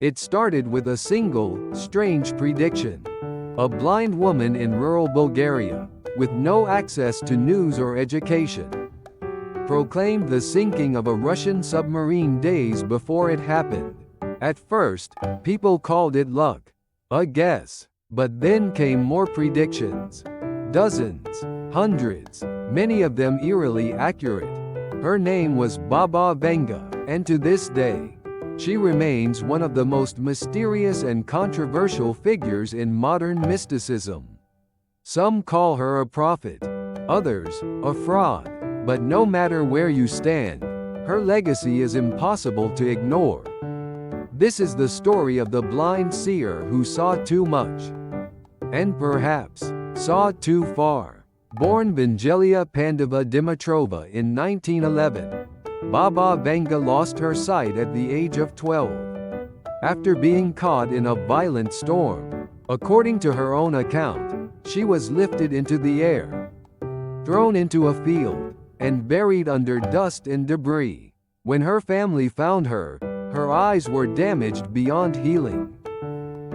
It started with a single, strange prediction. A blind woman in rural Bulgaria, with no access to news or education, proclaimed the sinking of a Russian submarine days before it happened. At first, people called it luck, a guess. But then came more predictions. Dozens, hundreds, many of them eerily accurate. Her name was Baba Vanga, and to this day, she remains one of the most mysterious and controversial figures in modern mysticism. Some call her a prophet, others, a fraud. But no matter where you stand, her legacy is impossible to ignore. This is the story of the blind seer who saw too much, and perhaps saw too far. Born Vangelia Pandava Dimitrova in 1911, Baba Vanga lost her sight at the age of 12. After being caught in a violent storm, according to her own account, she was lifted into the air, thrown into a field, and buried under dust and debris. When her family found her, her eyes were damaged beyond healing.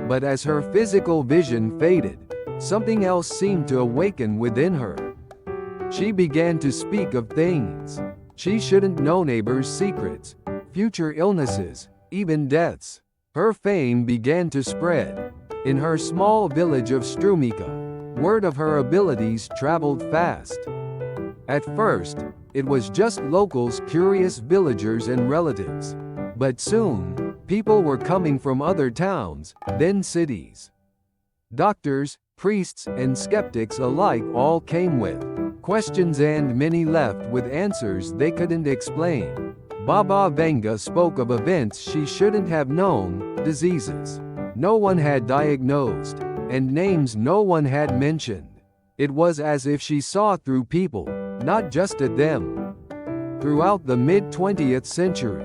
But as her physical vision faded, something else seemed to awaken within her. She began to speak of things she shouldn't know, neighbors' secrets, future illnesses, even deaths. Her fame began to spread. In her small village of Strumica, word of her abilities traveled fast. At first, it was just locals, curious villagers and relatives. But soon, people were coming from other towns, then cities. Doctors, priests, and skeptics alike all came with questions, and many left with answers they couldn't explain. Baba Vanga spoke of events she shouldn't have known, diseases no one had diagnosed, and names no one had mentioned. It was as if she saw through people, not just at them. Throughout the mid-20th century,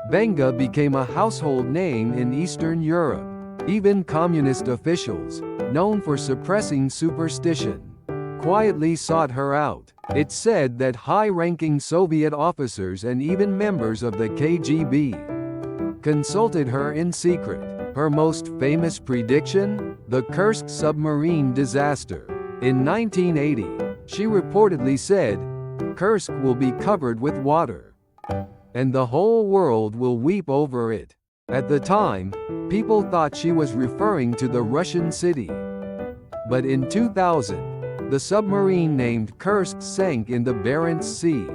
Vanga became a household name in Eastern Europe. Even communist officials, known for suppressing superstition, quietly sought her out. It's said that high-ranking Soviet officers and even members of the KGB consulted her in secret. Her most famous prediction? The Kursk submarine disaster. In 1980, she reportedly said, "Kursk will be covered with water, and the whole world will weep over it." At the time, people thought she was referring to the Russian city. But in 2000, the submarine named Kursk sank in the Barents Sea,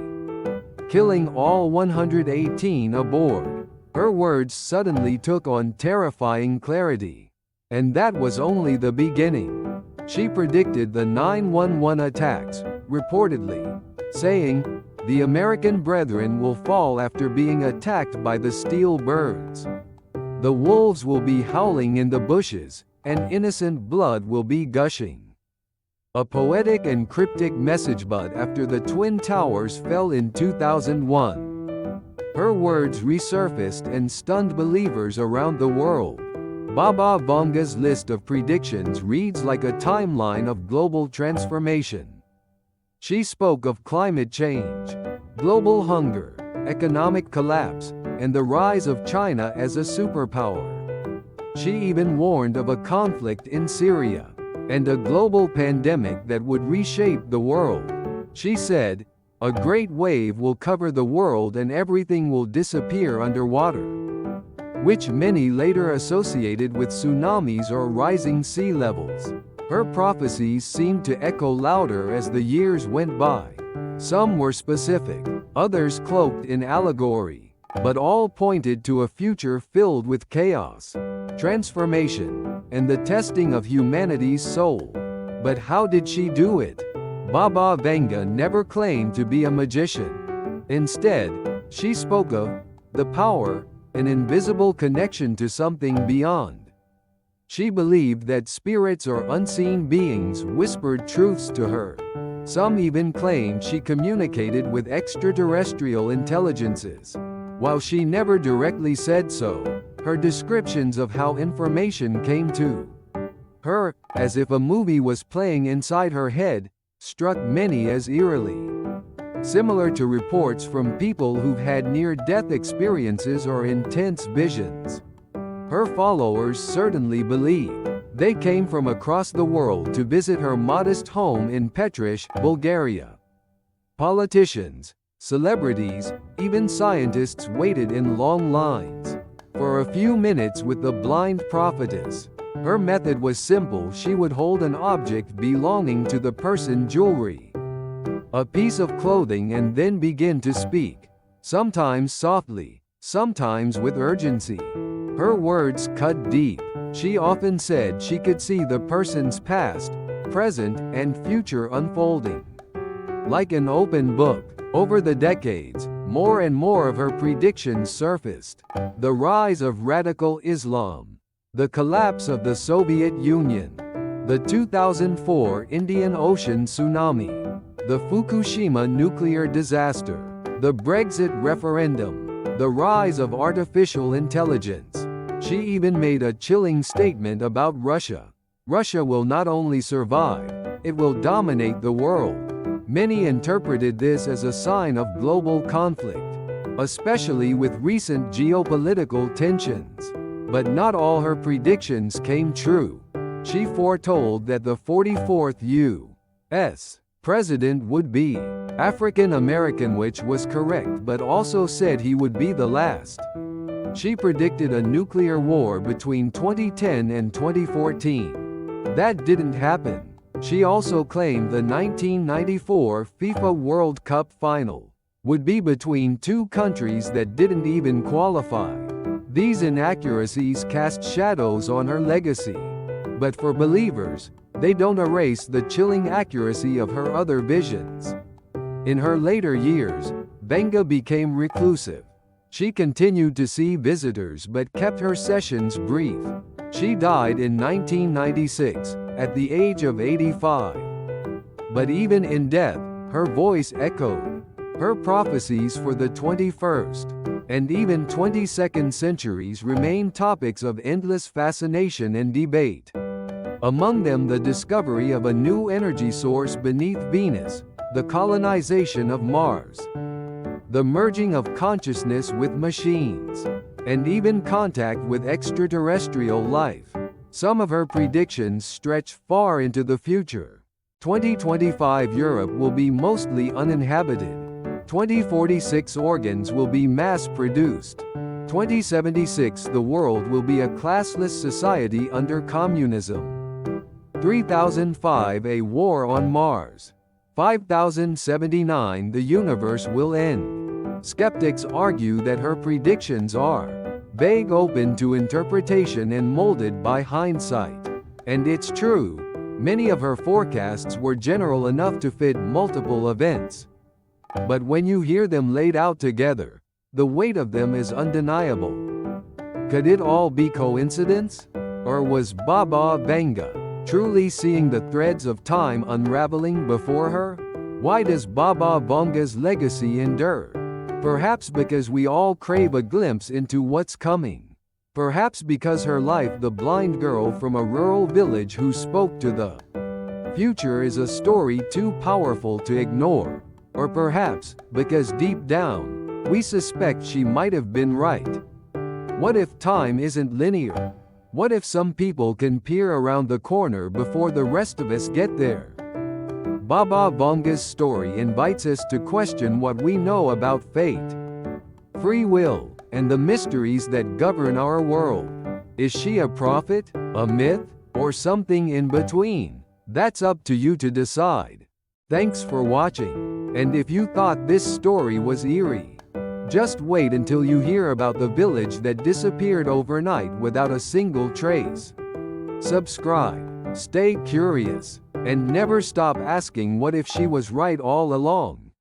killing all 118 aboard. Her words suddenly took on terrifying clarity. And that was only the beginning. She predicted the 9/11 attacks, reportedly, saying, "The American brethren will fall after being attacked by the steel birds. The wolves will be howling in the bushes, and innocent blood will be gushing." A poetic and cryptic message, but after the Twin Towers fell in 2001, her words resurfaced and stunned believers around the world. Baba Vanga's list of predictions reads like a timeline of global transformation. She spoke of climate change, global hunger, economic collapse, and the rise of China as a superpower. She even warned of a conflict in Syria, and a global pandemic that would reshape the world. She said, "A great wave will cover the world and everything will disappear underwater," which many later associated with tsunamis or rising sea levels. Her prophecies seemed to echo louder as the years went by. Some were specific, others cloaked in allegory, but all pointed to a future filled with chaos, transformation, and the testing of humanity's soul. But how did she do it? Baba Vanga never claimed to be a magician. Instead, she spoke of the power, an invisible connection to something beyond. She believed that spirits or unseen beings whispered truths to her. Some even claimed she communicated with extraterrestrial intelligences. While she never directly said so, her descriptions of how information came to her, as if a movie was playing inside her head, struck many as eerily similar to reports from people who've had near-death experiences or intense visions. Her followers certainly believed. They came from across the world to visit her modest home in Petrich, Bulgaria. Politicians, celebrities, even scientists waited in long lines for a few minutes with the blind prophetess. Her method was simple. She would hold an object belonging to the person, jewelry, a piece of clothing, and then begin to speak, sometimes softly, sometimes with urgency. Her words cut deep. She often said she could see the person's past, present, and future unfolding like an open book. Over the decades, more and more of her predictions surfaced. The rise of radical Islam, the collapse of the Soviet Union, the 2004 Indian Ocean tsunami, the Fukushima nuclear disaster, the Brexit referendum, the rise of artificial intelligence. She even made a chilling statement about Russia. Russia will not only survive, it will dominate the world. Many interpreted this as a sign of global conflict, especially with recent geopolitical tensions. But not all her predictions came true. She foretold that the 44th U.S. president would be African American, which was correct, but also said he would be the last. She predicted a nuclear war between 2010 and 2014. That didn't happen. She also claimed the 1994 FIFA World Cup final would be between two countries that didn't even qualify. These inaccuracies cast shadows on her legacy. But for believers, they don't erase the chilling accuracy of her other visions. In her later years, Vanga became reclusive. She continued to see visitors but kept her sessions brief. She died in 1996, at the age of 85. But even in death, her voice echoed. Her prophecies for the 21st and even 22nd centuries remain topics of endless fascination and debate. Among them, the discovery of a new energy source beneath Venus, the colonization of Mars, the merging of consciousness with machines, and even contact with extraterrestrial life. Some of her predictions stretch far into the future. 2025 Europe will be mostly uninhabited. 2046 organs will be mass-produced. 2076 the world will be a classless society under communism. 3005 a war on Mars. 5079 the universe will end. Skeptics argue that her predictions are vague, open to interpretation, and molded by hindsight. And it's true, many of her forecasts were general enough to fit multiple events. But when you hear them laid out together, the weight of them is undeniable. Could it all be coincidence? Or was Baba Vanga truly seeing the threads of time unraveling before her? Why does Baba Vanga's legacy endure? Perhaps because we all crave a glimpse into what's coming. Perhaps because her life, the blind girl from a rural village who spoke to the future, is a story too powerful to ignore. Or perhaps because deep down, we suspect she might have been right. What if time isn't linear? What if some people can peer around the corner before the rest of us get there? Baba Vanga's story invites us to question what we know about fate, free will, and the mysteries that govern our world. Is she a prophet, a myth, or something in between? That's up to you to decide. Thanks for watching. And if you thought this story was eerie, just wait until you hear about the village that disappeared overnight without a single trace. Subscribe, stay curious, and never stop asking what if she was right all along.